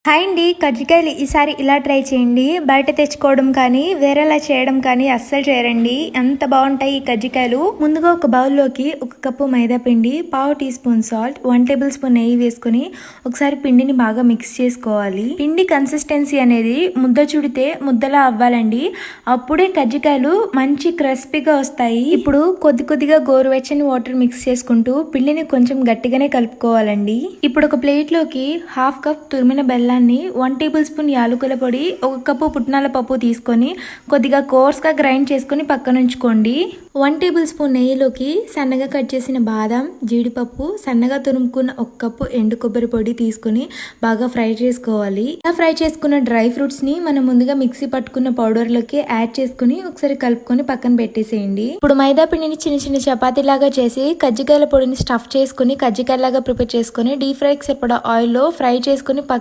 Hi అండి, కజ్జికాయలు ఈసారి ఇలా ట్రై చేయండి. బయట తెచ్చుకోవడం కానీ వేరేలా చేయడం కానీ అస్సలు చేయరండి. ఎంత బాగుంటాయి ఈ కజ్జికాయలు. ముందుగా ఒక బౌల్లోకి 1 కప్పు మైదా పిండి, పావు teaspoon salt, 1 tablespoon నెయ్యి వేసుకుని ఒకసారి పిండిని బాగా మిక్స్ చేసుకోవాలి. పిండి కన్సిస్టెన్సీ అనేది ముద్ద చుడితే ముద్దలా అవ్వాలండి. అప్పుడే కజ్జికాయలు మంచి క్రిస్పీగా వస్తాయి. ఇప్పుడు కొద్దిగా గోరువెచ్చని వాటర్ మిక్స్ చేసుకుంటూ పిండిని కొంచెం గట్టిగానే కలుపుకోవాలండి. ఇప్పుడు ఒక ప్లేట్లోకి 1/2 కప్ తురిమిన బెల్లం, 1 టేబుల్ స్పూన్ యాలకుల పొడి, 1 కప్పు పుట్నాల పప్పు తీసుకొని కొద్దిగా కోర్స్గా గ్రైండ్ చేసుకుని పక్కన ఉంచుకోండి. 1 టేబుల్ స్పూన్ నెయ్యిలోకి సన్నగా కట్ చేసిన బాదం, జీడిపప్పు, సన్నగా తురుముకున్న 1 కప్పు ఎండు కొబ్బరి పొడి తీసుకుని బాగా ఫ్రై చేసుకోవాలి. ఇలా ఫ్రై చేసుకున్న డ్రై ఫ్రూట్స్ ని మనం ముందుగా మిక్సీ పట్టుకున్న పౌడర్లోకి యాడ్ చేసుకుని ఒకసారి కలుపుకొని పక్కన పెట్టేసేయండి. ఇప్పుడు మైదా పిండిని చిన్న చిన్న చపాతీ లాగా చేసి కజ్జికాయల పొడిని స్టఫ్ చేసుకుని కజ్జికాయలాగా ప్రిపేర్ చేసుకుని డీప్ ఫ్రైకి సరిపడా ఆయిల్లో ఫ్రై చేసుకుని పక్కన